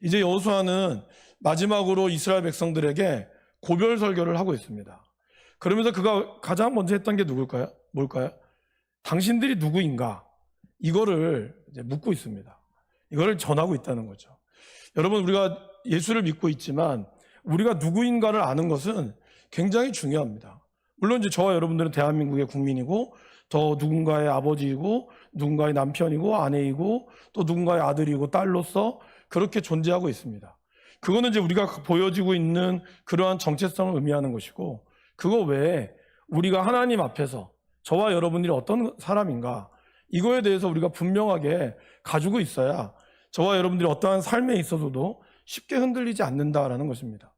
이제 여호수아는 마지막으로 이스라엘 백성들에게 고별 설교를 하고 있습니다. 그러면서 그가 가장 먼저 했던 게 누굴까요? 뭘까요? 당신들이 누구인가? 이거를 이제 묻고 있습니다. 이거를 전하고 있다는 거죠. 여러분, 우리가 예수를 믿고 있지만 우리가 누구인가를 아는 것은 굉장히 중요합니다. 물론 이제 저와 여러분들은 대한민국의 국민이고 더 누군가의 아버지이고 누군가의 남편이고 아내이고 또 누군가의 아들이고 딸로서 그렇게 존재하고 있습니다. 그거는 이제 우리가 보여지고 있는 그러한 정체성을 의미하는 것이고, 그거 외에 우리가 하나님 앞에서 저와 여러분들이 어떤 사람인가, 이거에 대해서 우리가 분명하게 가지고 있어야 저와 여러분들이 어떠한 삶에 있어서도 쉽게 흔들리지 않는다라는 것입니다.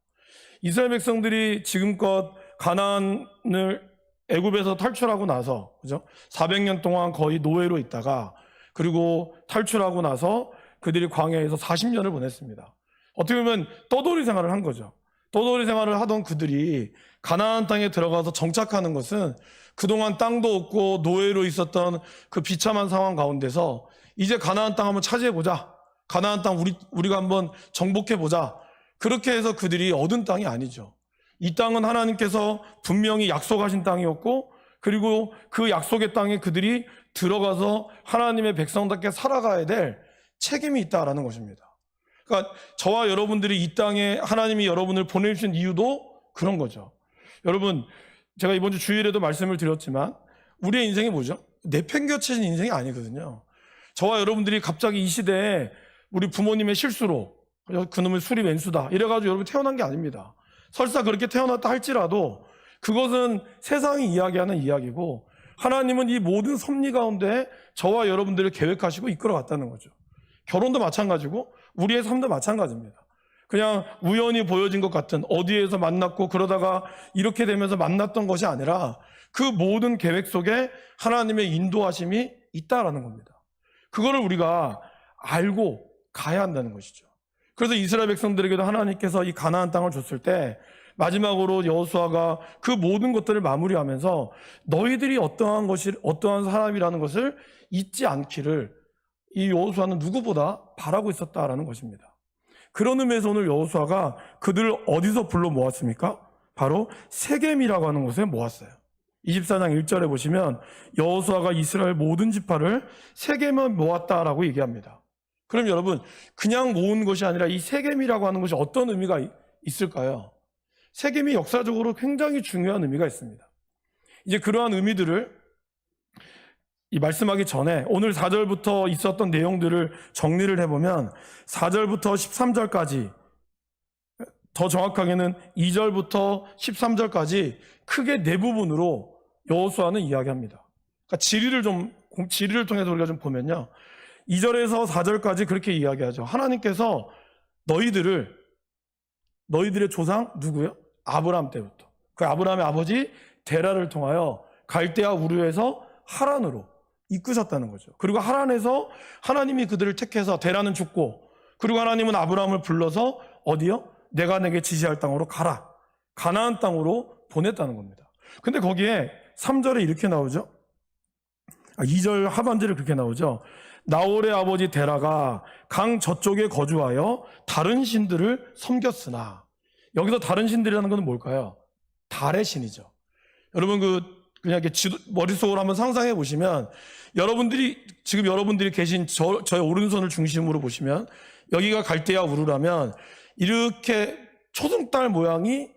이스라엘 백성들이 지금껏 가나안을 애굽에서 탈출하고 나서, 그죠? 400년 동안 거의 노예로 있다가, 그리고 탈출하고 나서 그들이 광야에서 40년을 보냈습니다. 어떻게 보면 떠돌이 생활을 한 거죠. 떠돌이 생활을 하던 그들이 가나안 땅에 들어가서 정착하는 것은 그동안 땅도 없고 노예로 있었던 그 비참한 상황 가운데서 이제 가나안 땅 한번 차지해보자, 가나안 땅 우리가 한번 정복해보자, 그렇게 해서 그들이 얻은 땅이 아니죠. 이 땅은 하나님께서 분명히 약속하신 땅이었고, 그리고 그 약속의 땅에 그들이 들어가서 하나님의 백성답게 살아가야 될 책임이 있다라는 것입니다. 그러니까 저와 여러분들이 이 땅에 하나님이 여러분을 보내주신 이유도 그런 거죠. 여러분, 제가 이번 주 주일에도 말씀을 드렸지만 우리의 인생이 뭐죠? 내팽겨쳐진 인생이 아니거든요. 저와 여러분들이 갑자기 이 시대에 우리 부모님의 실수로 그놈의 술이 왼수다 이래가지고 여러분 태어난 게 아닙니다. 설사 그렇게 태어났다 할지라도 그것은 세상이 이야기하는 이야기고, 하나님은 이 모든 섭리 가운데 저와 여러분들을 계획하시고 이끌어갔다는 거죠. 결혼도 마찬가지고 우리의 삶도 마찬가지입니다. 그냥 우연히 보여진 것 같은, 어디에서 만났고 그러다가 이렇게 되면서 만났던 것이 아니라 그 모든 계획 속에 하나님의 인도하심이 있다라는 겁니다. 그거를 우리가 알고 가야 한다는 것이죠. 그래서 이스라엘 백성들에게도 하나님께서 이 가나안 땅을 줬을 때 마지막으로 여호수아가 그 모든 것들을 마무리하면서 너희들이 어떠한 사람이라는 것을 잊지 않기를 이 여호수아는 누구보다 바라고 있었다라는 것입니다. 그런 의미에서 오늘 여호수아가 그들을 어디서 불러 모았습니까? 바로 세겜이라고 하는 곳에 모았어요. 24장 1절에 보시면 여호수아가 이스라엘 모든 지파를 세겜에 모았다라고 얘기합니다. 그럼 여러분, 그냥 모은 것이 아니라 이 세겜이라고 하는 것이 어떤 의미가 있을까요? 세겜이 역사적으로 굉장히 중요한 의미가 있습니다. 이제 그러한 의미들을 말씀하기 전에 오늘 4절부터 있었던 내용들을 정리를 해보면 4절부터 13절까지, 더 정확하게는 2절부터 13절까지 크게 네 부분으로 여호수아는 이야기합니다. 그러니까 지리를 통해서 우리가 좀 보면요, 2절에서 4절까지 그렇게 이야기하죠. 하나님께서 너희들의 조상 누구요? 아브라함 때부터, 그 아브라함의 아버지 데라를 통하여 갈대아 우르에서 하란으로 이끄셨다는 거죠. 그리고 하란에서 하나님이 그들을 택해서, 데라는 죽고, 그리고 하나님은 아브라함을 불러서 어디요? 내가 내게 지시할 땅으로 가라, 가나안 땅으로 보냈다는 겁니다. 근데 거기에 3절에 이렇게 나오죠. 2절 하반절에 그렇게 나오죠. 나홀의 아버지 데라가 강 저쪽에 거주하여 다른 신들을 섬겼으나, 여기서 다른 신들이라는 건 뭘까요? 달의 신이죠. 여러분, 그냥 이렇게 머릿속으로 한번 상상해 보시면, 지금 여러분들이 계신 저의 오른손을 중심으로 보시면 여기가 갈대아 우르라면 이렇게 초승달 모양이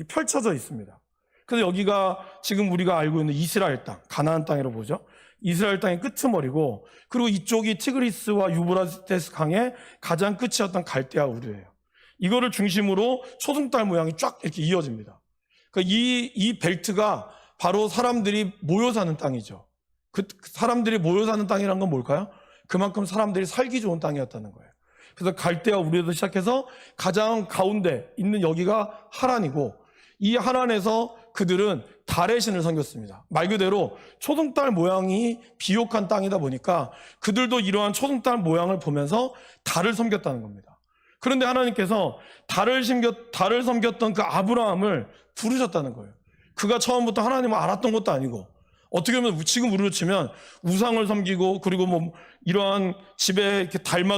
펼쳐져 있습니다. 그래서 여기가 지금 우리가 알고 있는 이스라엘 땅, 가나안 땅이라고 보죠. 이스라엘 땅의 끄트머리고, 그리고 이쪽이 티그리스와 유브라테스 강의 가장 끝이었던 갈대아 우르예요. 이거를 중심으로 초승달 모양이 쫙 이렇게 이어집니다. 그러니까 이 벨트가 바로 사람들이 모여 사는 땅이죠. 그 사람들이 모여 사는 땅이란 건 뭘까요? 그만큼 사람들이 살기 좋은 땅이었다는 거예요. 그래서 갈대아 우르에서 시작해서 가장 가운데 있는 여기가 하란이고, 이 하란에서 그들은 달의 신을 섬겼습니다. 말 그대로 초승달 모양이 비옥한 땅이다 보니까 그들도 이러한 초승달 모양을 보면서 달을 섬겼다는 겁니다. 그런데 하나님께서 달을 섬겼던 그 아브라함을 부르셨다는 거예요. 그가 처음부터 하나님을 알았던 것도 아니고 어떻게 보면 지금 우리로 치면 우상을 섬기고 그리고 뭐 이러한 집에 이렇게 달마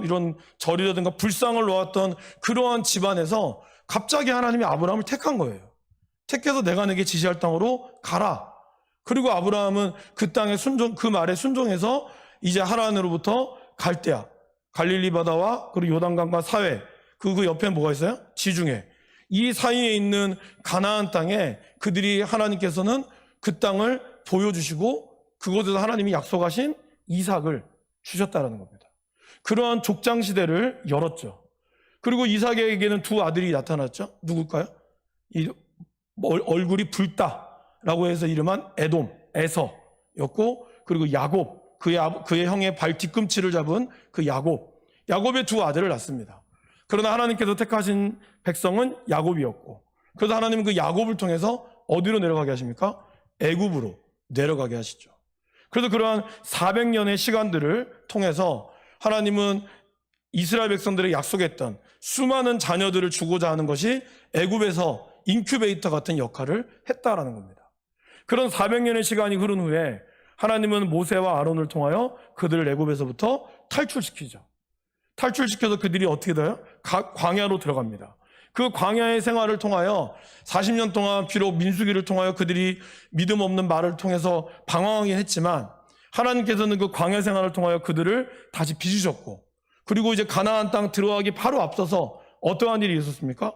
이런 절이라든가 불상을 놓았던 그러한 집안에서 갑자기 하나님이 아브라함을 택한 거예요. 택해서 내가 내게 지시할 땅으로 가라. 그리고 아브라함은 그 땅에 그 말에 순종해서 이제 하란으로부터 갈대아, 갈릴리 바다와 그리고 요단강과 사회, 그 옆에 뭐가 있어요? 지중해. 이 사이에 있는 가나안 땅에 그들이 하나님께서는 그 땅을 보여주시고 그곳에서 하나님이 약속하신 이삭을 주셨다는 겁니다. 그러한 족장 시대를 열었죠. 그리고 이삭에게는 두 아들이 나타났죠. 누굴까요? 얼굴이 붉다라고 해서 이름한 에돔, 에서였고, 그리고 야곱, 그의 형의 발 뒤꿈치를 잡은 그 야곱의 두 아들을 낳습니다. 그러나 하나님께서 택하신 백성은 야곱이었고, 그래서 하나님은 그 야곱을 통해서 어디로 내려가게 하십니까? 애굽으로 내려가게 하시죠. 그래서 그러한 400년의 시간들을 통해서 하나님은 이스라엘 백성들에게 약속했던 수많은 자녀들을 주고자 하는 것이 애굽에서 인큐베이터 같은 역할을 했다라는 겁니다. 그런 400년의 시간이 흐른 후에 하나님은 모세와 아론을 통하여 그들을 애굽에서부터 탈출시키죠. 탈출시켜서 그들이 어떻게 돼요? 광야로 들어갑니다. 그 광야의 생활을 통하여 40년 동안 비록 민수기를 통하여 그들이 믿음 없는 말을 통해서 방황하긴 했지만 하나님께서는 그 광야 생활을 통하여 그들을 다시 빚으셨고, 그리고 이제 가나안 땅 들어가기 바로 앞서서 어떠한 일이 있었습니까?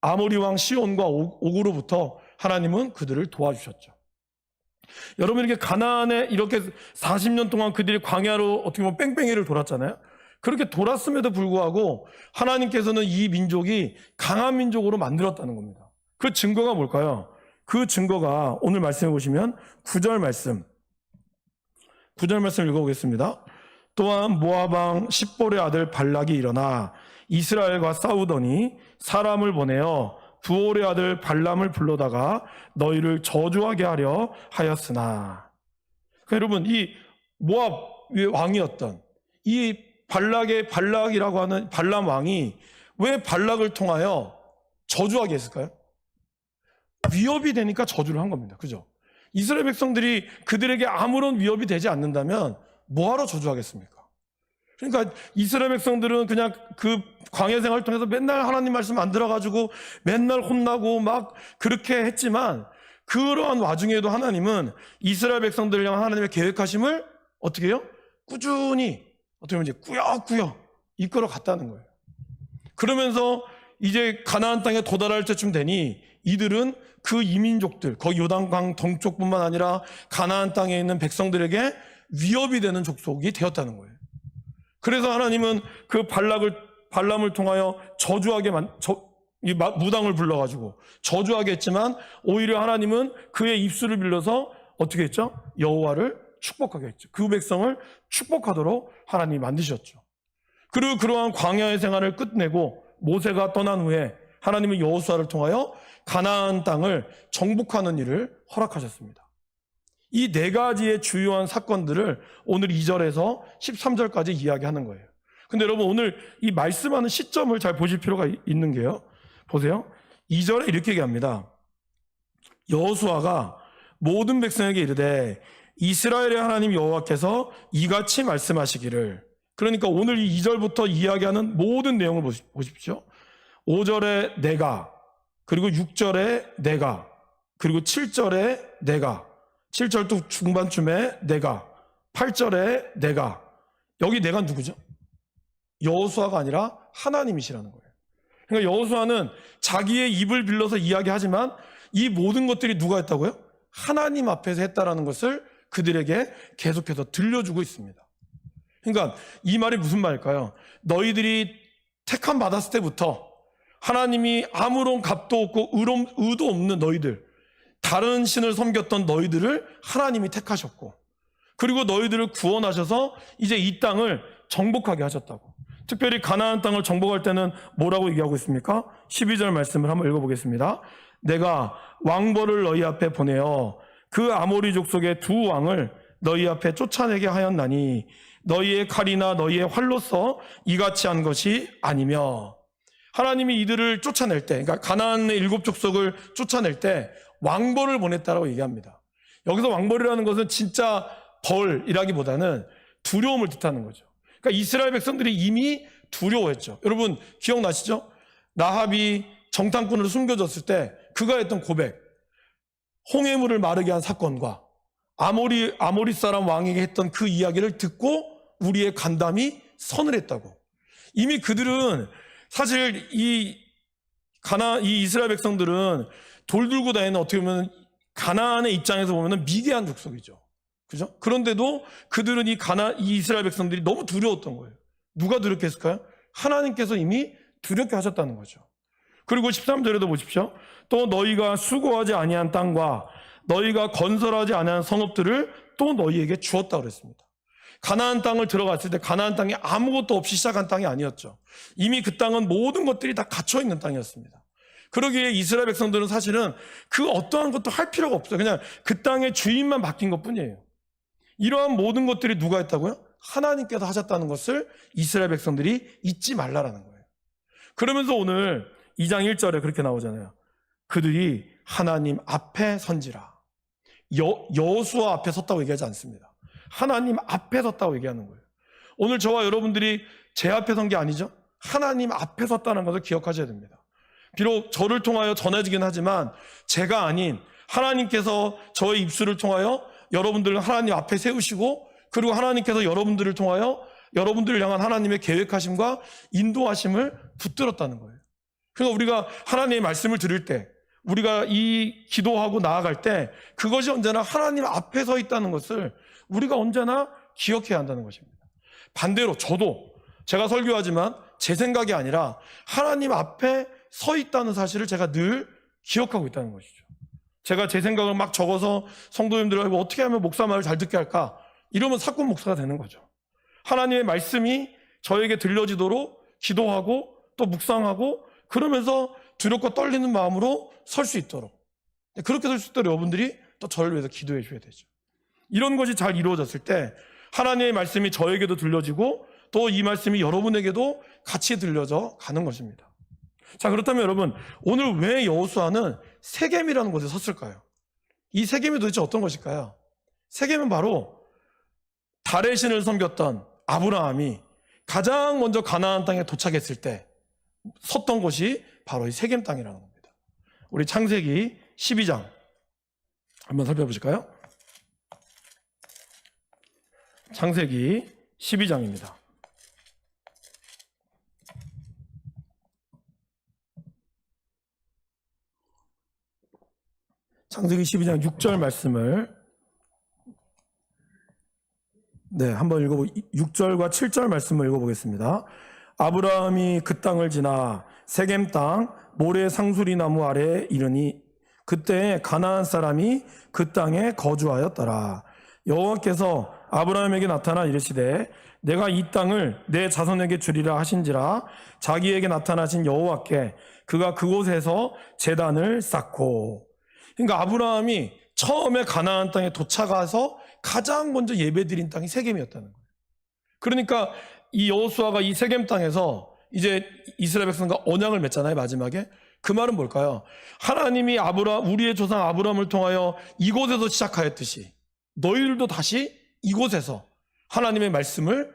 아모리 왕 시온과 옥으로부터 하나님은 그들을 도와주셨죠. 여러분, 이렇게 가나안에 이렇게 40년 동안 그들이 광야로 어떻게 보면 뺑뺑이를 돌았잖아요. 그렇게 돌았음에도 불구하고 하나님께서는 이 민족이 강한 민족으로 만들었다는 겁니다. 그 증거가 뭘까요? 그 증거가 오늘 말씀해 보시면 9절 말씀 읽어보겠습니다. 또한 모압 왕 십볼의 아들 발락이 일어나 이스라엘과 싸우더니 사람을 보내어 부올의 아들 발람을 불러다가 너희를 저주하게 하려 하였으나. 그러니까 여러분, 이 모압의 왕이었던 이 발락이라고 하는 발람 왕이 왜 발락을 통하여 저주하게 했을까요? 위협이 되니까 저주를 한 겁니다. 그죠? 이스라엘 백성들이 그들에게 아무런 위협이 되지 않는다면 뭐하러 저주하겠습니까? 그러니까 이스라엘 백성들은 그냥 그 광야 생활을 통해서 맨날 하나님 말씀 안 들어가지고 맨날 혼나고 막 그렇게 했지만, 그러한 와중에도 하나님은 이스라엘 백성들을 향한 하나님의 계획하심을 어떻게 해요? 꾸준히 어떻게 보면 이제 꾸역꾸역 이끌어 갔다는 거예요. 그러면서 이제 가나안 땅에 도달할 때쯤 되니 이들은 그 이민족들, 거기 요단강 동쪽뿐만 아니라 가나안 땅에 있는 백성들에게 위협이 되는 족속이 되었다는 거예요. 그래서 하나님은 그 발람을 통하여 저주하게 무당을 불러가지고 저주하게 했지만, 오히려 하나님은 그의 입술을 빌려서 어떻게 했죠? 여호와를 축복하게 했죠. 그 백성을 축복하도록 하나님이 만드셨죠. 그리고 그러한 광야의 생활을 끝내고 모세가 떠난 후에 하나님은 여호수아를 통하여 가나안 땅을 정복하는 일을 허락하셨습니다. 이 네 가지의 주요한 사건들을 오늘 2절에서 13절까지 이야기하는 거예요. 근데 여러분, 오늘 이 말씀하는 시점을 잘 보실 필요가 있는 게요. 보세요. 2절에 이렇게 얘기합니다. 여호수아가 모든 백성에게 이르되 이스라엘의 하나님 여호와께서 이같이 말씀하시기를. 그러니까 오늘 이 2절부터 이야기하는 모든 내용을 보십시오. 5절에 내가, 그리고 6절에 내가, 그리고 7절에 내가, 7절 또 중반쯤에 내가, 8절에 내가. 여기 내가 누구죠? 여호수아가 아니라 하나님이시라는 거예요. 그러니까 여호수아는 자기의 입을 빌려서 이야기하지만 이 모든 것들이 누가 했다고요? 하나님 앞에서 했다라는 것을 그들에게 계속해서 들려주고 있습니다. 그러니까 이 말이 무슨 말일까요? 너희들이 택함 받았을 때부터 하나님이 아무런 값도 없고 의도 없는 너희들, 다른 신을 섬겼던 너희들을 하나님이 택하셨고, 그리고 너희들을 구원하셔서 이제 이 땅을 정복하게 하셨다고. 특별히 가나안 땅을 정복할 때는 뭐라고 얘기하고 있습니까? 12절 말씀을 한번 읽어보겠습니다. 내가 왕벌을 너희 앞에 보내어 그 아모리 족속의 두 왕을 너희 앞에 쫓아내게 하였나니 너희의 칼이나 너희의 활로서 이같이 한 것이 아니며. 하나님이 이들을 쫓아낼 때, 그러니까 가나안의 7 족속을 쫓아낼 때 왕벌을 보냈다라고 얘기합니다. 여기서 왕벌이라는 것은 진짜 벌이라기보다는 두려움을 뜻하는 거죠. 그러니까 이스라엘 백성들이 이미 두려워했죠. 여러분 기억나시죠? 라합이 정탐꾼으로 숨겨졌을 때 그가 했던 고백, 홍해물을 마르게 한 사건과 아모리 사람 왕에게 했던 그 이야기를 듣고 우리의 간담이 선을 했다고. 이미 그들은 사실 이 이스라엘 백성들은 돌 들고 다니는 어떻게 보면 가나안의 입장에서 보면 미개한 족속이죠. 그죠? 그런데도 그들은 이 이스라엘 백성들이 너무 두려웠던 거예요. 누가 두렵게 했을까요? 하나님께서 이미 두렵게 하셨다는 거죠. 그리고 13절에도 보십시오. 또 너희가 수고하지 아니한 땅과 너희가 건설하지 아니한 성읍들을 또 너희에게 주었다 그랬습니다. 가나안 땅을 들어갔을 때 가나안 땅이 아무것도 없이 시작한 땅이 아니었죠. 이미 그 땅은 모든 것들이 다 갇혀 있는 땅이었습니다. 그러기에 이스라엘 백성들은 사실은 그 어떠한 것도 할 필요가 없어요. 그냥 그 땅의 주인만 바뀐 것뿐이에요. 이러한 모든 것들이 누가 했다고요? 하나님께서 하셨다는 것을 이스라엘 백성들이 잊지 말라라는 거예요. 그러면서 오늘 2장 1절에 그렇게 나오잖아요. 그들이 하나님 앞에 선지라. 여호수아 앞에 섰다고 얘기하지 않습니다. 하나님 앞에 섰다고 얘기하는 거예요. 오늘 저와 여러분들이 제 앞에 선 게 아니죠. 하나님 앞에 섰다는 것을 기억하셔야 됩니다. 비록 저를 통하여 전해지긴 하지만 제가 아닌 하나님께서 저의 입술을 통하여 여러분들을 하나님 앞에 세우시고, 그리고 하나님께서 여러분들을 통하여 여러분들을 향한 하나님의 계획하심과 인도하심을 붙들었다는 거예요. 그러니까 우리가 하나님의 말씀을 들을 때, 우리가 이 기도하고 나아갈 때 그것이 언제나 하나님 앞에 서 있다는 것을 우리가 언제나 기억해야 한다는 것입니다. 반대로 저도 제가 설교하지만 제 생각이 아니라 하나님 앞에 서 있다는 사실을 제가 늘 기억하고 있다는 것이죠. 제가 제 생각을 막 적어서 성도님들하고 어떻게 하면 목사 말을 잘 듣게 할까? 이러면 사꾼 목사가 되는 거죠. 하나님의 말씀이 저에게 들려지도록 기도하고 또 묵상하고 그러면서 두렵고 떨리는 마음으로 설 수 있도록, 그렇게 설 수 있도록 여러분들이 또 저를 위해서 기도해 줘야 되죠. 이런 것이 잘 이루어졌을 때 하나님의 말씀이 저에게도 들려지고 또 이 말씀이 여러분에게도 같이 들려져 가는 것입니다. 자, 그렇다면 여러분, 오늘 왜 여호수아는 세겜이라는 곳에 섰을까요? 이 세겜이 도대체 어떤 것일까요? 세겜은 바로 달의 신을 섬겼던 아브라함이 가장 먼저 가나안 땅에 도착했을 때 섰던 곳이 바로 이 세겜 땅이라는 겁니다. 우리 창세기 12장 한번 살펴보실까요? 창세기 12장입니다. 창세기 12장 6절 말씀을 한번 읽어보 6절과 7절 말씀을 읽어보겠습니다. 아브라함이 그 땅을 지나 세겜 땅 모래 상수리 나무 아래에 이르니 그때 가나안 사람이 그 땅에 거주하였더라. 여호와께서 아브라함에게 나타나 이르시되 내가 이 땅을 내 자손에게 주리라 하신지라. 자기에게 나타나신 여호와께 그가 그곳에서 제단을 쌓고. 그러니까 아브라함이 처음에 가나안 땅에 도착해서 가장 먼저 예배드린 땅이 세겜이었다는 거예요. 그러니까 이 여호수아가 이 세겜 땅에서 이제 이스라엘 백성과 언약을 맺잖아요, 마지막에. 그 말은 뭘까요? 하나님이 우리의 조상 아브라함을 통하여 이곳에서 시작하였듯이 너희들도 다시 이곳에서 하나님의 말씀을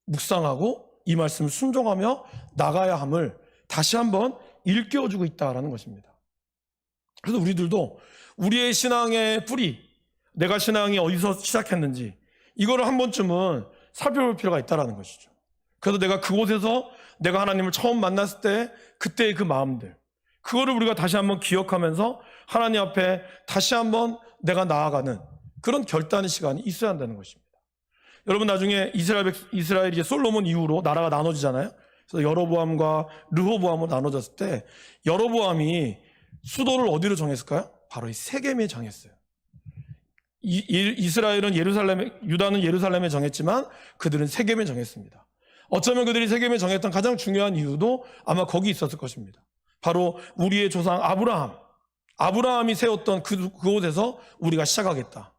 묵상하고 이 말씀을 순종하며 나가야 함을 다시 한번 일깨워주고 있다라는 것입니다. 그래서 우리들도 우리의 신앙의 뿌리, 내가 신앙이 어디서 시작했는지 이거를 한 번쯤은 살펴볼 필요가 있다는 것이죠. 그래서 내가 그곳에서 내가 하나님을 처음 만났을 때 그때의 그 마음들, 그거를 우리가 다시 한번 기억하면서 하나님 앞에 다시 한번 내가 나아가는 그런 결단의 시간이 있어야 한다는 것입니다. 여러분, 나중에 이스라엘이 이제 솔로몬 이후로 나라가 나눠지잖아요. 그래서 여로보암과 르호보암으로 나눠졌을 때 여로보암이 수도를 어디로 정했을까요? 바로 이 세겜에 정했어요. 이스라엘은 유다는 예루살렘에 정했지만 그들은 세겜에 정했습니다. 어쩌면 그들이 세겜에 정했던 가장 중요한 이유도 아마 거기 있었을 것입니다. 바로 우리의 조상 아브라함이 세웠던 그곳에서 우리가 시작하겠다.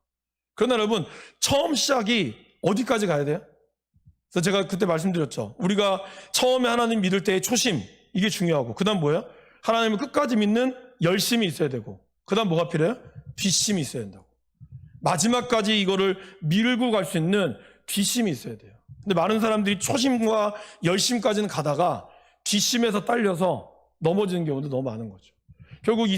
그러나 여러분, 처음 시작이 어디까지 가야 돼요? 그래서 제가 그때 말씀드렸죠. 우리가 처음에 하나님 믿을 때의 초심, 이게 중요하고, 그 다음 뭐예요? 하나님을 끝까지 믿는 열심이 있어야 되고, 그 다음 뭐가 필요해요? 뒷심이 있어야 된다고. 마지막까지 이거를 밀고 갈 수 있는 뒷심이 있어야 돼요. 근데 많은 사람들이 초심과 열심까지는 가다가 뒷심에서 딸려서 넘어지는 경우도 너무 많은 거죠. 결국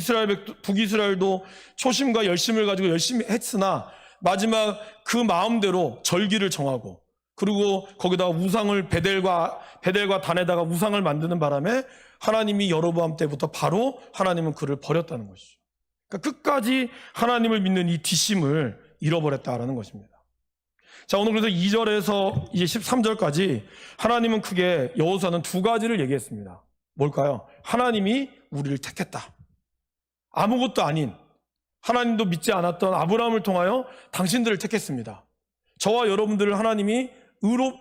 북이스라엘도 초심과 열심을 가지고 열심히 했으나 마지막 그 마음대로 절기를 정하고 그리고 거기다가 우상을 베델과 단에다가 우상을 만드는 바람에 하나님이 여로보암 때부터 바로 하나님은 그를 버렸다는 것이죠. 그러니까 끝까지 하나님을 믿는 이 뒷심을 잃어버렸다라는 것입니다. 자, 오늘 그래서 2절에서 이제 13절까지 하나님은 크게 여호수아는 두 가지를 얘기했습니다. 뭘까요? 하나님이 우리를 택했다. 아무것도 아닌 하나님도 믿지 않았던 아브라함을 통하여 당신들을 택했습니다. 저와 여러분들을 하나님이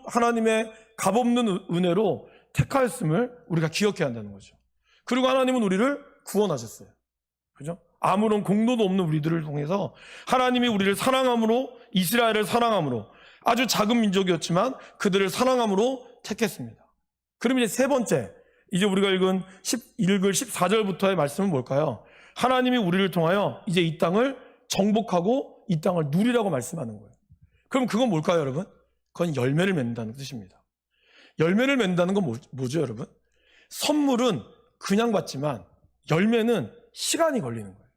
하나님의 값없는 은혜로 택하였음을 우리가 기억해야 한다는 거죠. 그리고 하나님은 우리를 구원하셨어요. 그죠? 아무런 공로도 없는 우리들을 통해서 하나님이 우리를 사랑함으로, 이스라엘을 사랑함으로, 아주 작은 민족이었지만 그들을 사랑함으로 택했습니다. 그럼 이제 세 번째, 이제 우리가 읽을 14절부터의 말씀은 뭘까요? 하나님이 우리를 통하여 이제 이 땅을 정복하고 이 땅을 누리라고 말씀하는 거예요. 그럼 그건 뭘까요, 여러분? 그건 열매를 맺는다는 뜻입니다. 열매를 맺는다는 건 뭐죠, 여러분? 선물은 그냥 받지만 열매는 시간이 걸리는 거예요.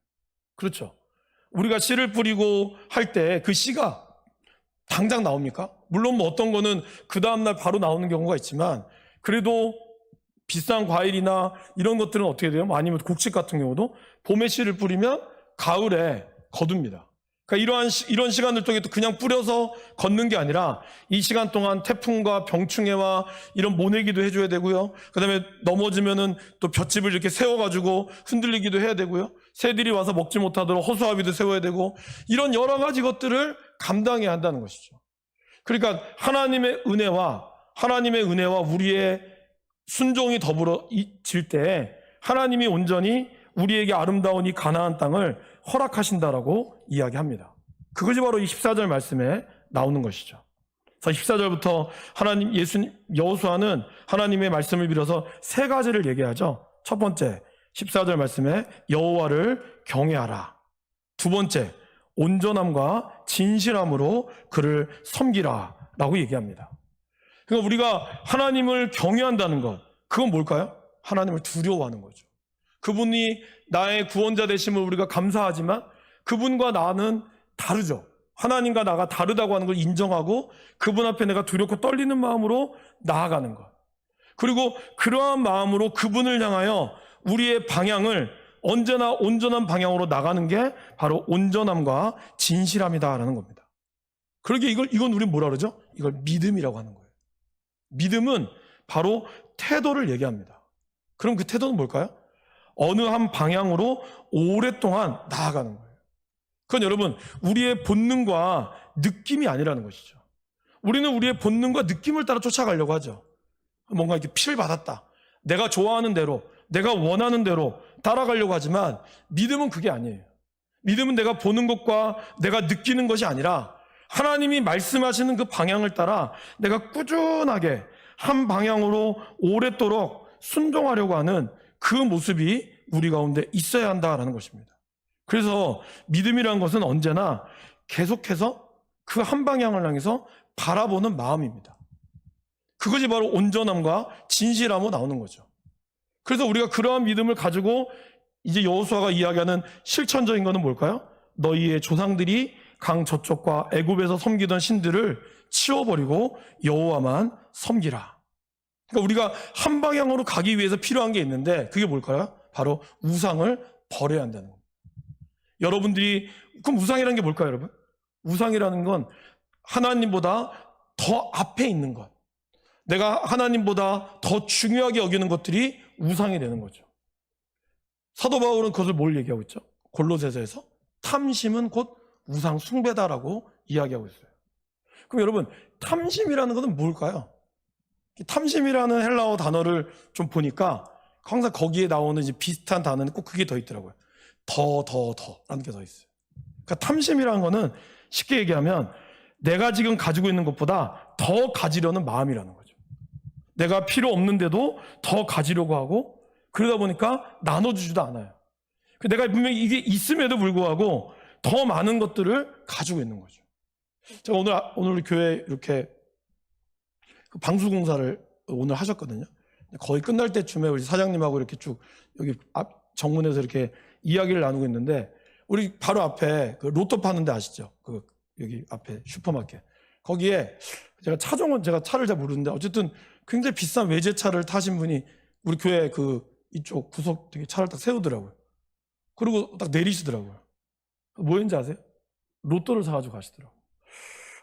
그렇죠? 우리가 씨를 뿌리고 할 때 그 씨가 당장 나옵니까? 물론 뭐 어떤 거는 그 다음날 바로 나오는 경우가 있지만 그래도 비싼 과일이나 이런 것들은 어떻게 돼요? 아니면 곡식 같은 경우도 봄에 씨를 뿌리면 가을에 거둡니다. 그러니까 이런 시간들 동안 또 그냥 뿌려서 걷는 게 아니라 이 시간 동안 태풍과 병충해와 이런 모내기도 해줘야 되고요. 그 다음에 넘어지면은 또 볏짚을 이렇게 세워가지고 흔들리기도 해야 되고요. 새들이 와서 먹지 못하도록 허수아비도 세워야 되고 이런 여러 가지 것들을 감당해야 한다는 것이죠. 그러니까 하나님의 은혜와 우리의 순종이 더불어질 때 하나님이 온전히 우리에게 아름다운 이 가나안 땅을 허락하신다라고 이야기합니다. 그것이 바로 이 14절 말씀에 나오는 것이죠. 그래서 14절부터 여호수아는 하나님의 말씀을 빌어서 세 가지를 얘기하죠. 첫 번째, 14절 말씀에 여호와를 경외하라. 두 번째, 온전함과 진실함으로 그를 섬기라 라고 얘기합니다. 그러니까 우리가 하나님을 경외한다는 것, 그건 뭘까요? 하나님을 두려워하는 거죠. 그분이 나의 구원자 되심을 우리가 감사하지만 그분과 나는 다르죠. 하나님과 나가 다르다고 하는 걸 인정하고 그분 앞에 내가 두렵고 떨리는 마음으로 나아가는 것. 그리고 그러한 마음으로 그분을 향하여 우리의 방향을 언제나 온전한 방향으로 나가는 게 바로 온전함과 진실함이다라는 겁니다. 그러게 이건 우리 뭐라 그러죠? 이걸 믿음이라고 하는 거예요. 믿음은 바로 태도를 얘기합니다. 그럼 그 태도는 뭘까요? 어느 한 방향으로 오랫동안 나아가는 거예요. 그건 여러분, 우리의 본능과 느낌이 아니라는 것이죠. 우리는 우리의 본능과 느낌을 따라 쫓아가려고 하죠. 뭔가 이렇게 피를 받았다. 내가 좋아하는 대로, 내가 원하는 대로 따라가려고 하지만 믿음은 그게 아니에요. 믿음은 내가 보는 것과 내가 느끼는 것이 아니라 하나님이 말씀하시는 그 방향을 따라 내가 꾸준하게 한 방향으로 오랫도록 순종하려고 하는 그 모습이 우리 가운데 있어야 한다라는 것입니다. 그래서 믿음이라는 것은 언제나 계속해서 그 한 방향을 향해서 바라보는 마음입니다. 그것이 바로 온전함과 진실함으로 나오는 거죠. 그래서 우리가 그러한 믿음을 가지고 이제 여호수아가 이야기하는 실천적인 것은 뭘까요? 너희의 조상들이 강 저쪽과 애굽에서 섬기던 신들을 치워버리고 여호와만 섬기라. 그러니까 우리가 한 방향으로 가기 위해서 필요한 게 있는데 그게 뭘까요? 바로 우상을 버려야 한다는 겁니다. 여러분들이 그럼 우상이라는 게 뭘까요, 여러분? 우상이라는 건 하나님보다 더 앞에 있는 것, 내가 하나님보다 더 중요하게 여기는 것들이 우상이 되는 거죠. 사도 바울은 그것을 뭘 얘기하고 있죠? 골로새서에서 탐심은 곧 우상 숭배다라고 이야기하고 있어요. 그럼 여러분, 탐심이라는 것은 뭘까요? 탐심이라는 헬라어 단어를 좀 보니까 항상 거기에 나오는 이제 비슷한 단어는 꼭 그게 더 있더라고요. 더라는 게 더 있어요. 그러니까 탐심이라는 거는 쉽게 얘기하면 내가 지금 가지고 있는 것보다 더 가지려는 마음이라는 거죠. 내가 필요 없는데도 더 가지려고 하고 그러다 보니까 나눠주지도 않아요. 내가 분명히 이게 있음에도 불구하고 더 많은 것들을 가지고 있는 거죠. 제가 오늘 우리 교회 이렇게 방수공사를 오늘 하셨거든요. 거의 끝날 때쯤에 우리 사장님하고 이렇게 쭉 여기 앞 정문에서 이렇게 이야기를 나누고 있는데, 우리 바로 앞에 그 로또 파는 데 아시죠? 그 여기 앞에 슈퍼마켓. 거기에 제가 제가 차를 잘 모르는데 어쨌든 굉장히 비싼 외제차를 타신 분이 우리 교회 그 이쪽 구석 되게 차를 딱 세우더라고요. 그리고 딱 내리시더라고요. 뭐였는지 아세요? 로또를 사가지고 가시더라고요.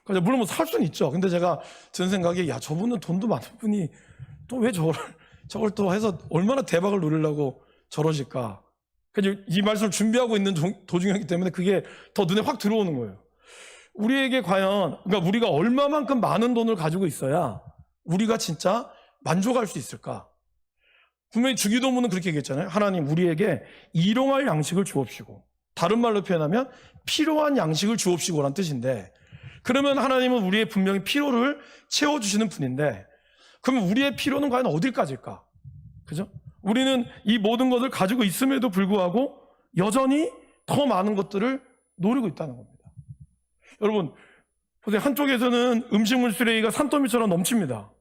그러니까 물론 뭐 살 수는 있죠. 근데 제가 든 생각에, 야, 저분은 돈도 많은 분이 또 왜 저걸 또 해서 얼마나 대박을 노리려고 저러실까. 그래서 이 말씀을 준비하고 있는 도중이기 때문에 그게 더 눈에 확 들어오는 거예요. 우리에게 과연, 그러니까 우리가 얼마만큼 많은 돈을 가지고 있어야 우리가 진짜 만족할 수 있을까? 분명히 주기도문은 그렇게 얘기했잖아요. 하나님, 우리에게 일용할 양식을 주옵시고, 다른 말로 표현하면 필요한 양식을 주옵시고란 뜻인데, 그러면 하나님은 우리의 분명히 필요를 채워주시는 분인데, 그러면 우리의 필요는 과연 어딜까지일까? 그죠? 우리는 이 모든 것을 가지고 있음에도 불구하고 여전히 더 많은 것들을 노리고 있다는 겁니다. 여러분, 보세요. 한쪽에서는 음식물 쓰레기가 산더미처럼 넘칩니다.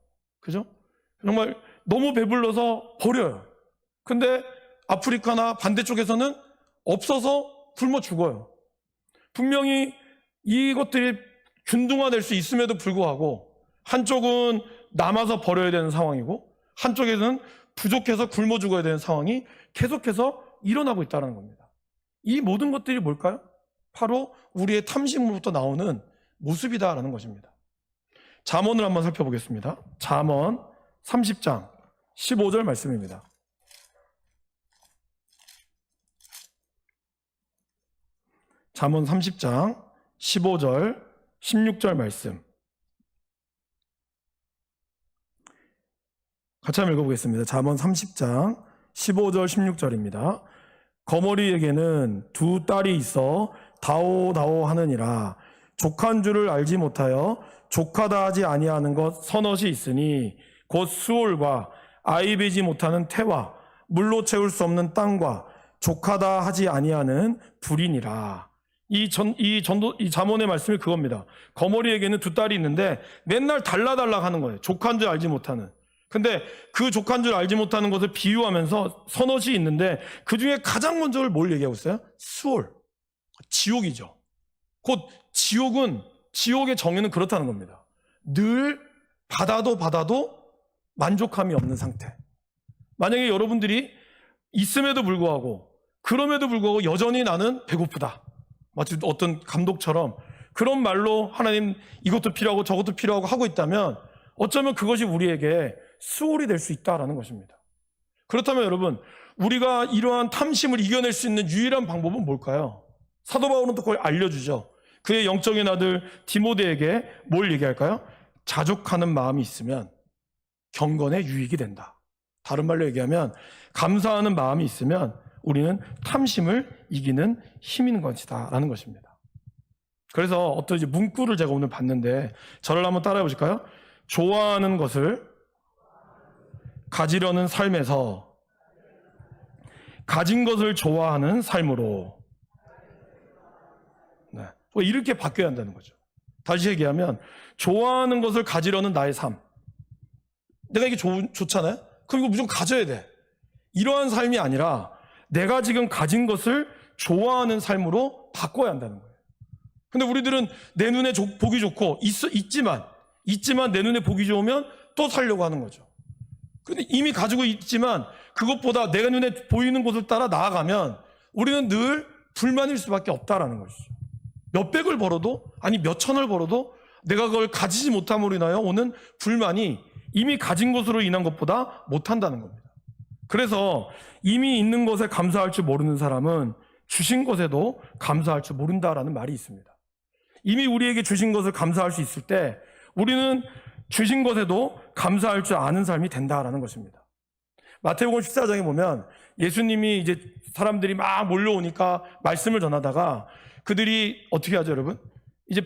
그죠? 정말 너무 배불러서 버려요. 근데 아프리카나 반대쪽에서는 없어서 굶어 죽어요. 분명히 이것들이 균등화될 수 있음에도 불구하고 한쪽은 남아서 버려야 되는 상황이고 한쪽에서는 부족해서 굶어 죽어야 되는 상황이 계속해서 일어나고 있다는 겁니다. 이 모든 것들이 뭘까요? 바로 우리의 탐심으로부터 나오는 모습이다라는 것입니다. 잠언을 한번 살펴보겠습니다. 잠언 30장 15절 말씀입니다. 잠언 30장 15절 16절 말씀 같이 한번 읽어보겠습니다. 잠언 30장 15절 16절입니다. 거머리에게는 두 딸이 있어 다오다오 하느니라. 족한 줄을 알지 못하여 족하다 하지 아니하는 것 서넛이 있으니 곧 수올과 아이 베지 못하는 태와 물로 채울 수 없는 땅과 족하다 하지 아니하는 불이니라. 이 잠언의 말씀이 그겁니다. 거머리에게는 두 딸이 있는데 맨날 달라달라 하는 거예요. 족한 줄 알지 못하는. 근데 그 족한 줄 알지 못하는 것을 비유하면서 서넛이 있는데 그 중에 가장 먼저 뭘 얘기하고 있어요? 수올. 지옥이죠. 곧 지옥의 정의는 그렇다는 겁니다. 늘 받아도 만족함이 없는 상태. 만약에 여러분들이 있음에도 불구하고 그럼에도 불구하고 여전히 나는 배고프다. 마치 어떤 감독처럼 그런 말로 하나님 이것도 필요하고 저것도 필요하고 하고 있다면 어쩌면 그것이 우리에게 수월이 될 수 있다라는 것입니다. 그렇다면 여러분, 우리가 이러한 탐심을 이겨낼 수 있는 유일한 방법은 뭘까요? 사도 바울은 또 그걸 알려주죠. 그의 영적인 아들 디모데에게 뭘 얘기할까요? 자족하는 마음이 있으면 경건에 유익이 된다. 다른 말로 얘기하면 감사하는 마음이 있으면 우리는 탐심을 이기는 힘이 있는 것이다 라는 것입니다. 그래서 어떤 이제 문구를 제가 오늘 봤는데 저를 한번 따라해 보실까요? 좋아하는 것을 가지려는 삶에서 가진 것을 좋아하는 삶으로, 네, 이렇게 바뀌어야 한다는 거죠. 다시 얘기하면 좋아하는 것을 가지려는 나의 삶. 내가 이게 좋잖아요? 그럼 이거 무조건 가져야 돼. 이러한 삶이 아니라 내가 지금 가진 것을 좋아하는 삶으로 바꿔야 한다는 거예요. 근데 우리들은 내 눈에 보기 좋고 있지만 내 눈에 보기 좋으면 또 살려고 하는 거죠. 근데 이미 가지고 있지만 그것보다 내가 눈에 보이는 곳을 따라 나아가면 우리는 늘 불만일 수밖에 없다라는 것이죠. 몇백을 벌어도, 아니 몇천을 벌어도 내가 그걸 가지지 못함으로 인하여 오는 불만이 이미 가진 것으로 인한 것보다 못한다는 겁니다. 그래서 이미 있는 것에 감사할 줄 모르는 사람은 주신 것에도 감사할 줄 모른다라는 말이 있습니다. 이미 우리에게 주신 것을 감사할 수 있을 때 우리는 주신 것에도 감사할 줄 아는 삶이 된다라는 것입니다. 마태복음 14장에 보면 예수님이 이제 사람들이 막 몰려오니까 말씀을 전하다가 그들이 어떻게 하죠, 여러분? 이제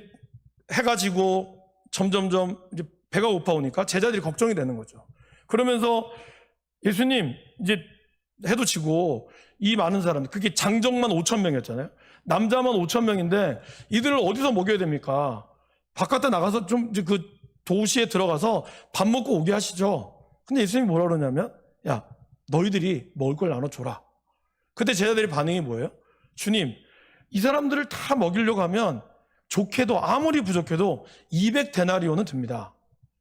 해가 지고 점점점 이제 배가 고파오니까 제자들이 걱정이 되는 거죠. 그러면서 예수님, 이제 해도 지고 이 많은 사람들, 그게 장정만 5,000명이었잖아요. 남자만 5천 명인데 이들을 어디서 먹여야 됩니까? 바깥에 나가서 좀 그 도시에 들어가서 밥 먹고 오게 하시죠. 근데 예수님이 뭐라 그러냐면, 야, 너희들이 먹을 걸 나눠줘라. 그때 제자들의 반응이 뭐예요? 주님, 이 사람들을 다 먹이려고 하면 좋게도 아무리 부족해도 200데나리온은 듭니다.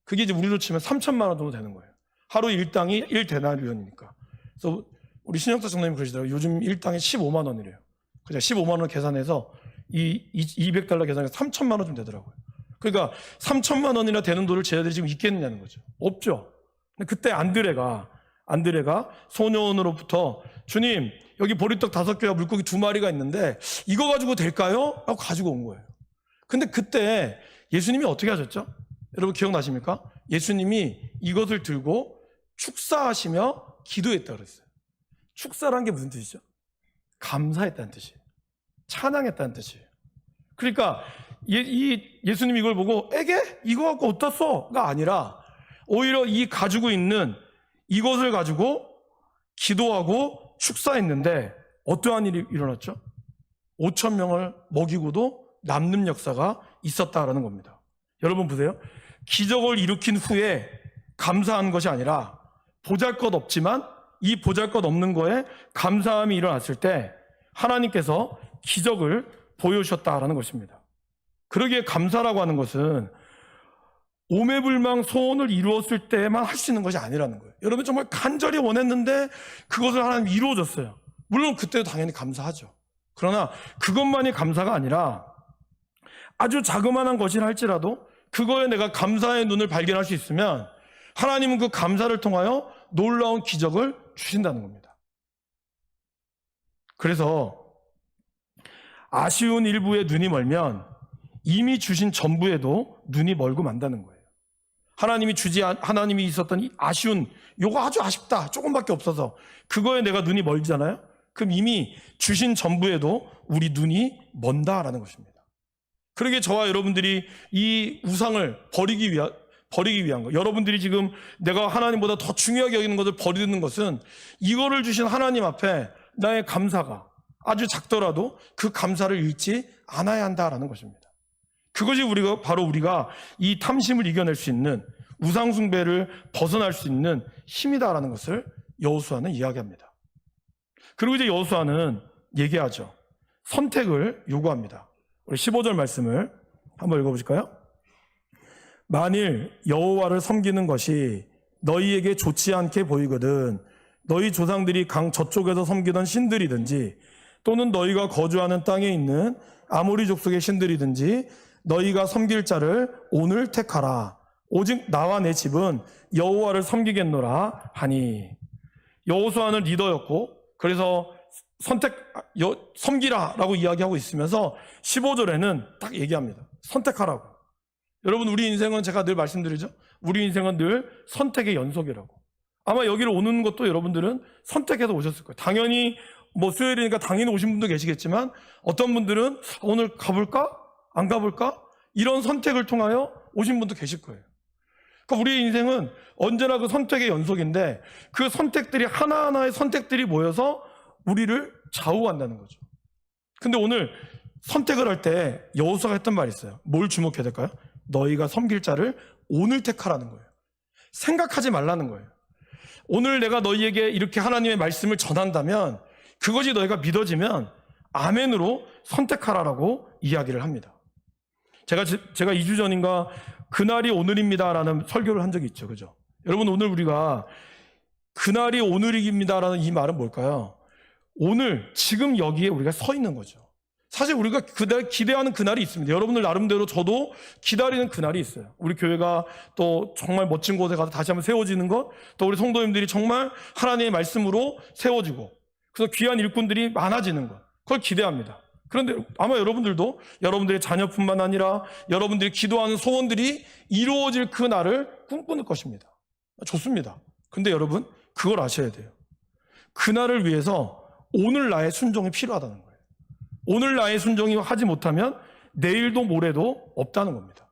그게 이제 우리로 치면 3천만 원 정도 되는 거예요. 하루 일당이 1데나리온이니까. 그래서 우리 신영사 장로님 그러시더라고요. 요즘 일당이 15만 원이래요. 그죠? 15만 원 계산해서 이 200달러 계산해서 3천만 원 좀 되더라고요. 그러니까 3천만 원이나 되는 돈을 제자들이 지금 있겠느냐는 거죠. 없죠. 근데 그때 안드레가 소년으로부터 주님, 여기 보리떡 5개와 물고기 2마리가 있는데 이거 가지고 될까요? 라고 가지고 온 거예요. 근데 그때 예수님이 어떻게 하셨죠? 여러분 기억나십니까? 예수님이 이것을 들고 축사하시며 기도했다 그랬어요. 축사란 게 무슨 뜻이죠? 감사했다는 뜻이에요. 찬양했다는 뜻이에요. 그러니까 예수님이 이걸 보고 에게? 이거 갖고 어디다 써?가 아니라 오히려 이 가지고 있는 이것을 가지고 기도하고 축사했는데 어떠한 일이 일어났죠? 5천 명을 먹이고도 남는 역사가 있었다라는 겁니다. 여러분 보세요. 기적을 일으킨 후에 감사한 것이 아니라 보잘것없지만 이 보잘것없는 거에 감사함이 일어났을 때 하나님께서 기적을 보여주셨다라는 것입니다. 그러기에 감사라고 하는 것은 오매불망 소원을 이루었을 때만 할 수 있는 것이 아니라는 거예요. 여러분 정말 간절히 원했는데 그것을 하나님이 이루어줬어요. 물론 그때도 당연히 감사하죠. 그러나 그것만이 감사가 아니라 아주 자그마한 것이라 할지라도 그거에 내가 감사의 눈을 발견할 수 있으면 하나님은 그 감사를 통하여 놀라운 기적을 주신다는 겁니다. 그래서 아쉬운 일부에 눈이 멀면 이미 주신 전부에도 눈이 멀고 만다는 거예요. 하나님이 있었던 이 아쉬운, 요거 아주 아쉽다, 조금밖에 없어서 그거에 내가 눈이 멀잖아요. 그럼 이미 주신 전부에도 우리 눈이 먼다라는 것입니다. 그러기에 저와 여러분들이 이 우상을 버리기 위한 거, 여러분들이 지금 내가 하나님보다 더 중요하게 여기는 것을 버리는 것은 이거를 주신 하나님 앞에 나의 감사가 아주 작더라도 그 감사를 잃지 않아야 한다라는 것입니다. 그것이 바로 우리가 이 탐심을 이겨낼 수 있는, 우상 숭배를 벗어날 수 있는 힘이다라는 것을 여호수아는 이야기합니다. 그리고 이제 여호수아는 얘기하죠. 선택을 요구합니다. 우리 15절 말씀을 한번 읽어보실까요? 만일 여호와를 섬기는 것이 너희에게 좋지 않게 보이거든 너희 조상들이 강 저쪽에서 섬기던 신들이든지 또는 너희가 거주하는 땅에 있는 아모리 족속의 신들이든지 너희가 섬길 자를 오늘 택하라. 오직 나와 내 집은 여호와를 섬기겠노라 하니. 여호수아는 리더였고 그래서 섬기라라고 이야기하고 있으면서 15절에는 딱 얘기합니다. 선택하라고. 여러분 우리 인생은 제가 늘 말씀드리죠. 우리 인생은 늘 선택의 연속이라고. 아마 여기를 오는 것도 여러분들은 선택해서 오셨을 거예요. 당연히 수요일이니까 당연히 오신 분도 계시겠지만 어떤 분들은 오늘 가볼까? 안 가볼까? 이런 선택을 통하여 오신 분도 계실 거예요. 그러니까 우리의 인생은 언제나 그 선택의 연속인데 그 선택들이 하나하나의 선택들이 모여서 우리를 좌우한다는 거죠. 근데 오늘 선택을 할 때 여호수아가 했던 말이 있어요. 뭘 주목해야 될까요? 너희가 섬길 자를 오늘 택하라는 거예요. 생각하지 말라는 거예요. 오늘 내가 너희에게 이렇게 하나님의 말씀을 전한다면 그것이 너희가 믿어지면 아멘으로 선택하라라고 이야기를 합니다. 제가 2주 전인가 그날이 오늘입니다라는 설교를 한 적이 있죠. 그죠? 여러분 오늘 우리가 그날이 오늘입니다라는 이 말은 뭘까요? 오늘 지금 여기에 우리가 서 있는 거죠. 사실 우리가 그날 기대하는 그날이 있습니다. 여러분들 나름대로 저도 기다리는 그날이 있어요. 우리 교회가 또 정말 멋진 곳에 가서 다시 한번 세워지는 것, 또 우리 성도님들이 정말 하나님의 말씀으로 세워지고 그래서 귀한 일꾼들이 많아지는 것, 그걸 기대합니다. 그런데 아마 여러분들도 여러분들의 자녀뿐만 아니라 여러분들이 기도하는 소원들이 이루어질 그 날을 꿈꾸는 것입니다. 좋습니다. 근데 여러분 그걸 아셔야 돼요. 그날을 위해서 오늘 나의 순종이 필요하다는 거예요. 오늘 나의 순종이 하지 못하면 내일도 모레도 없다는 겁니다.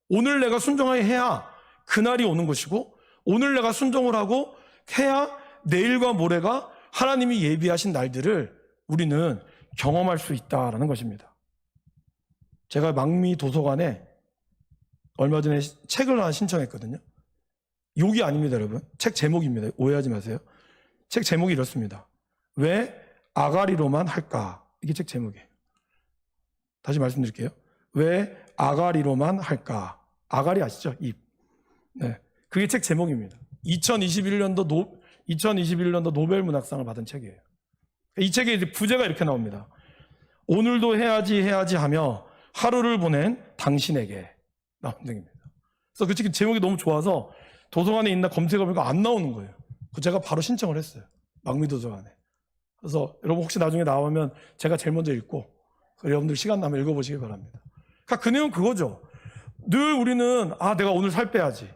오늘 내가 순종해야 그날이 오는 것이고 오늘 내가 순종을 하고 해야 내일과 모레가 하나님이 예비하신 날들을 우리는 경험할 수 있다라는 것입니다. 제가 망미 도서관에 얼마 전에 책을 하나 신청했거든요. 욕이 아닙니다, 여러분. 책 제목입니다. 오해하지 마세요. 책 제목이 이렇습니다. 왜 아가리로만 할까? 이게 책 제목이에요. 다시 말씀드릴게요. 왜 아가리로만 할까? 아가리 아시죠? 잎. 네, 그게 책 제목입니다. 2021년도 노벨 문학상을 받은 책이에요. 이 책에 이제 부제가 이렇게 나옵니다. 오늘도 해야지 하며 하루를 보낸 당신에게 나온 책입니다. 그래서 그 책 제목이 너무 좋아서 도서관에 있나 검색해보니까 안 나오는 거예요. 제가 바로 신청을 했어요. 망미도서관에. 그래서 여러분 혹시 나중에 나오면 제가 제일 먼저 읽고 여러분들 시간 나면 읽어보시기 바랍니다. 그러니까 그 내용은 그거죠. 늘 우리는 내가 오늘 살 빼야지.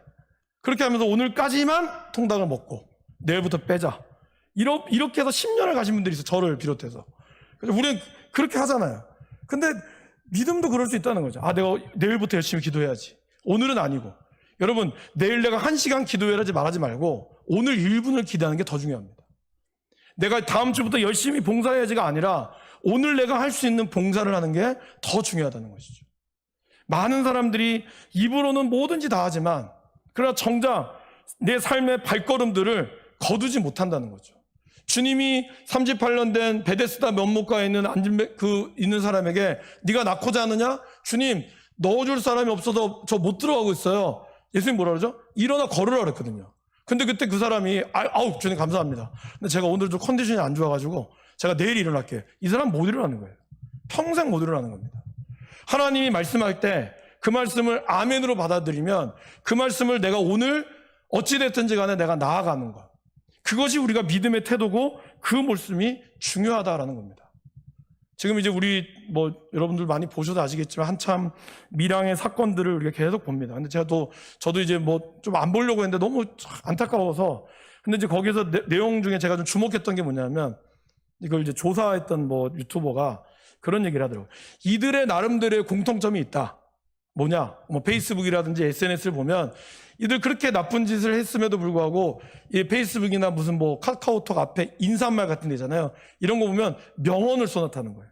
그렇게 하면서 오늘까지만 통닭을 먹고 내일부터 빼자. 이렇게 해서 10년을 가신 분들이 있어요. 저를 비롯해서. 그래서 우리는 그렇게 하잖아요. 근데 믿음도 그럴 수 있다는 거죠. 내가 내일부터 열심히 기도해야지. 오늘은 아니고. 여러분, 내일 내가 1시간 기도해야지 말하지 말고 오늘 1분을 기도하는 게 더 중요합니다. 내가 다음 주부터 열심히 봉사해야지가 아니라 오늘 내가 할 수 있는 봉사를 하는 게 더 중요하다는 것이죠. 많은 사람들이 입으로는 뭐든지 다 하지만 그러나 정작 내 삶의 발걸음들을 거두지 못한다는 거죠. 주님이 38년 된 베데스다 면목가에 있는 있는 사람에게 네가 낳고자 하느냐? 주님, 넣어줄 사람이 없어서 저 못 들어가고 있어요. 예수님 뭐라 그러죠? 일어나 걸으라 그랬거든요. 근데 그때 그 사람이 주님 감사합니다. 근데 제가 오늘 좀 컨디션이 안 좋아가지고 제가 내일 일어날게요. 이 사람 못 일어나는 거예요. 평생 못 일어나는 겁니다. 하나님이 말씀할 때 그 말씀을 아멘으로 받아들이면 그 말씀을 내가 오늘 어찌됐든지 간에 내가 나아가는 것. 그것이 우리가 믿음의 태도고 그 말씀이 중요하다라는 겁니다. 지금 이제 우리 여러분들 많이 보셔도 아시겠지만 한참 밀양의 사건들을 우리가 계속 봅니다. 근데 저도 이제 좀 안 보려고 했는데 너무 안타까워서 근데 이제 거기서 내용 중에 제가 좀 주목했던 게 뭐냐면 이걸 이제 조사했던 유튜버가 그런 얘기를 하더라고요. 이들의 나름대로의 공통점이 있다. 뭐냐? 페이스북이라든지 SNS를 보면 이들 그렇게 나쁜 짓을 했음에도 불구하고 이 페이스북이나 무슨 카카오톡 앞에 인사말 같은 데잖아요. 이런 거 보면 명언을 써놨다는 거예요.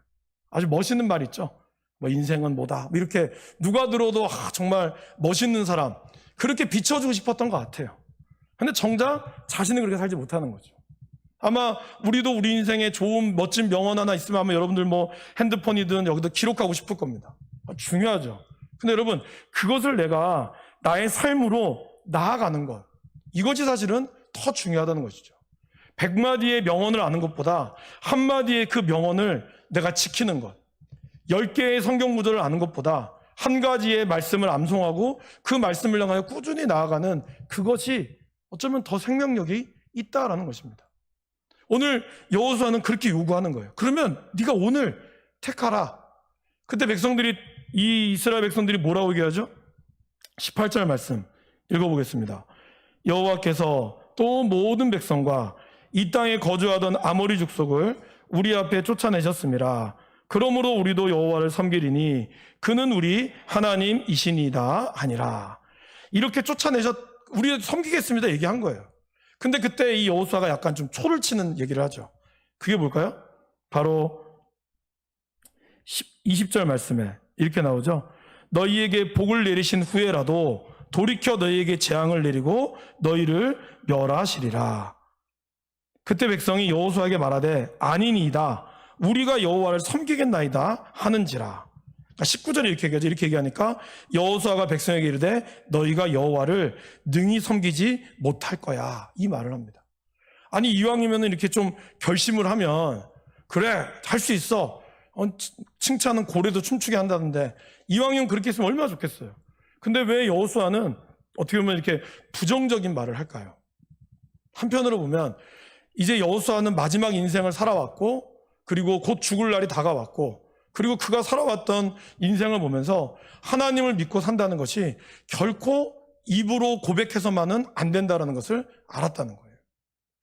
아주 멋있는 말 있죠. 인생은 뭐다. 이렇게 누가 들어도 정말 멋있는 사람. 그렇게 비춰주고 싶었던 것 같아요. 근데 정작 자신은 그렇게 살지 못하는 거죠. 아마 우리도 우리 인생에 좋은 멋진 명언 하나 있으면 아마 여러분들 핸드폰이든 여기다 기록하고 싶을 겁니다. 중요하죠. 근데 여러분 그것을 내가 나의 삶으로 나아가는 것, 이것이 사실은 더 중요하다는 것이죠. 100마디의 명언을 아는 것보다 한마디의 그 명언을 내가 지키는 것, 10개의 성경 구절을 아는 것보다 한 가지의 말씀을 암송하고 그 말씀을 향하여 꾸준히 나아가는 그것이 어쩌면 더 생명력이 있다라는 것입니다. 오늘 여호수아는 그렇게 요구하는 거예요. 그러면 네가 오늘 택하라. 그때 이 이스라엘 백성들이 뭐라고 얘기하죠? 18절 말씀 읽어보겠습니다. 여호와께서 또 모든 백성과 이 땅에 거주하던 아모리 족속을 우리 앞에 쫓아내셨습니다. 그러므로 우리도 여호와를 섬기리니 그는 우리 하나님이시니이다 하니라. 이렇게 우리 섬기겠습니다 얘기한 거예요. 근데 그때 이 여호수아가 약간 좀 초를 치는 얘기를 하죠. 그게 뭘까요? 바로 20절 말씀에 이렇게 나오죠. 너희에게 복을 내리신 후에라도 돌이켜 너희에게 재앙을 내리고 너희를 멸하시리라. 그때 백성이 여호수아에게 말하되 아니니이다. 우리가 여호와를 섬기겠나이다 하는지라. 19절에 이렇게 얘기하죠. 이렇게 얘기하니까 여호수아가 백성에게 이르되 너희가 여호와를 능히 섬기지 못할 거야. 이 말을 합니다. 아니 이왕이면 이렇게 좀 결심을 하면 그래 할 수 있어. 칭찬은 고래도 춤추게 한다는데 이왕이면 그렇게 했으면 얼마나 좋겠어요. 근데 왜 여호수아는 어떻게 보면 이렇게 부정적인 말을 할까요? 한편으로 보면 이제 여호수아는 마지막 인생을 살아왔고 그리고 곧 죽을 날이 다가왔고 그리고 그가 살아왔던 인생을 보면서 하나님을 믿고 산다는 것이 결코 입으로 고백해서만은 안 된다는 것을 알았다는 거예요.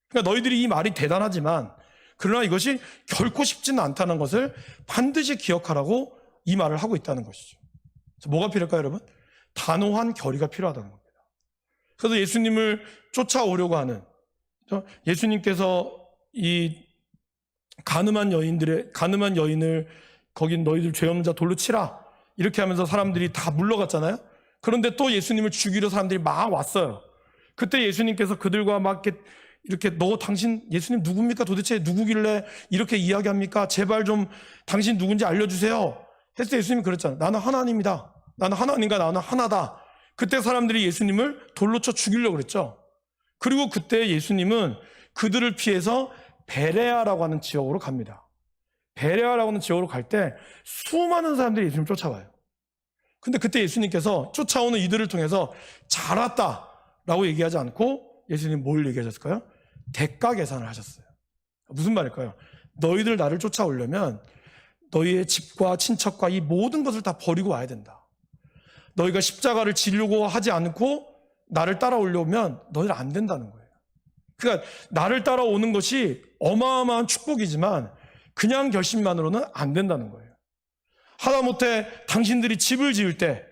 그러니까 너희들이 이 말이 대단하지만 그러나 이것이 결코 쉽지는 않다는 것을 반드시 기억하라고 이 말을 하고 있다는 것이죠. 그래서 뭐가 필요할까요, 여러분? 단호한 결의가 필요하다는 겁니다. 그래서 예수님을 쫓아오려고 하는 예수님께서 가늠한 여인을 거긴 너희들 죄 없는 자 돌로 치라. 이렇게 하면서 사람들이 다 물러갔잖아요. 그런데 또 예수님을 죽이려 사람들이 막 왔어요. 그때 예수님께서 그들과 막 이렇게 당신 예수님 누굽니까? 도대체 누구길래 이렇게 이야기합니까? 제발 좀 당신 누군지 알려주세요. 했을 때 예수님이 그랬잖아요. 나는 하나님이다. 나는 하나님과 나는 하나다. 그때 사람들이 예수님을 돌로 쳐 죽이려고 그랬죠. 그리고 그때 예수님은 그들을 피해서 베레아라고 하는 지역으로 갑니다. 베레아라고 하는 지역으로 갈 때 수많은 사람들이 예수님을 쫓아와요. 근데 그때 예수님께서 쫓아오는 이들을 통해서 잘 왔다라고 얘기하지 않고 예수님 뭘 얘기하셨을까요? 대가 계산을 하셨어요. 무슨 말일까요? 너희들 나를 쫓아오려면 너희의 집과 친척과 이 모든 것을 다 버리고 와야 된다. 너희가 십자가를 지려고 하지 않고 나를 따라오려면 너희들 안 된다는 거예요. 그러니까 나를 따라오는 것이 어마어마한 축복이지만 그냥 결심만으로는 안 된다는 거예요. 하다못해 당신들이 집을 지을 때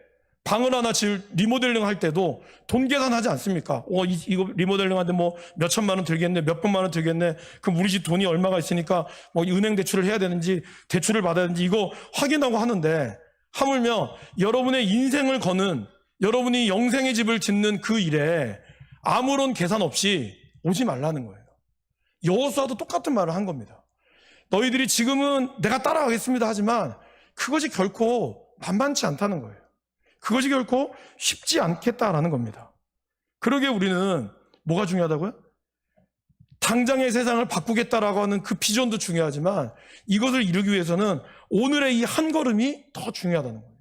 방을 하나 리모델링 할 때도 돈 계산하지 않습니까? 이거 리모델링 하는데 뭐 몇 천만 원 들겠네, 몇백만 원 들겠네. 그럼 우리 집 돈이 얼마가 있으니까 뭐 은행 대출을 해야 되는지 대출을 받아야 되는지 이거 확인하고 하는데 하물며 여러분의 인생을 거는 여러분이 영생의 집을 짓는 그 일에 아무런 계산 없이 오지 말라는 거예요. 여호수아도 똑같은 말을 한 겁니다. 너희들이 지금은 내가 따라가겠습니다 하지만 그것이 결코 만만치 않다는 거예요. 그것이 결코 쉽지 않겠다라는 겁니다. 그러게 우리는 뭐가 중요하다고요? 당장의 세상을 바꾸겠다라고 하는 그 비전도 중요하지만 이것을 이루기 위해서는 오늘의 이 한 걸음이 더 중요하다는 거예요.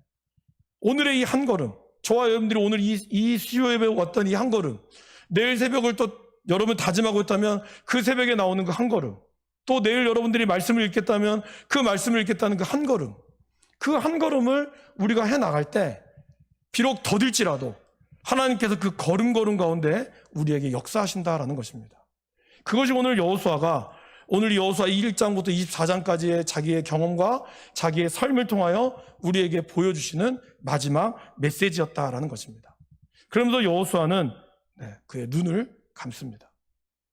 오늘의 이 한 걸음, 저와 여러분들이 오늘 이 수요예배에 왔던 이 한 걸음, 내일 새벽을 또 여러분 다짐하고 있다면 그 새벽에 나오는 그 한 걸음, 또 내일 여러분들이 말씀을 읽겠다면 그 말씀을 읽겠다는 그 한 걸음, 그 한 걸음을 우리가 해나갈 때 비록 더딜지라도 하나님께서 그 걸음걸음 가운데 우리에게 역사하신다라는 것입니다. 그것이 오늘 여호수아 1장부터 24장까지의 자기의 경험과 자기의 삶을 통하여 우리에게 보여주시는 마지막 메시지였다라는 것입니다. 그러면서 여호수아는 그의 눈을 감습니다.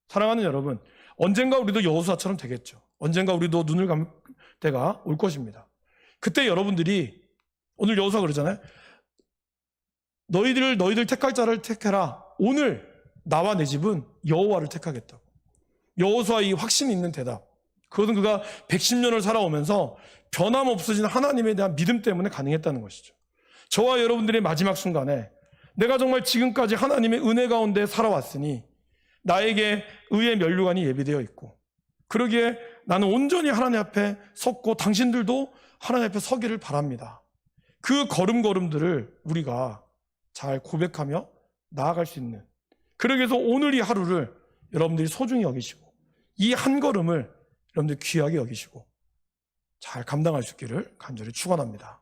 사랑하는 여러분, 언젠가 우리도 여호수아처럼 되겠죠. 언젠가 우리도 눈을 감을 때가 올 것입니다. 그때 여러분들이 오늘 여호수아가 그러잖아요. 너희들 택할 자를 택해라. 오늘 나와 내 집은 여호와를 택하겠다고. 여호수아 이 확신 있는 대답. 그것은 그가 110년을 살아오면서 변함없어진 하나님에 대한 믿음 때문에 가능했다는 것이죠. 저와 여러분들의 마지막 순간에 내가 정말 지금까지 하나님의 은혜 가운데 살아왔으니 나에게 의의 면류관이 예비되어 있고 그러기에 나는 온전히 하나님 앞에 섰고 당신들도 하나님 앞에 서기를 바랍니다. 그 걸음걸음들을 우리가 잘 고백하며 나아갈 수 있는, 그러기 위해서 오늘 이 하루를 여러분들이 소중히 여기시고 이 한 걸음을 여러분들이 귀하게 여기시고 잘 감당할 수 있기를 간절히 축원합니다.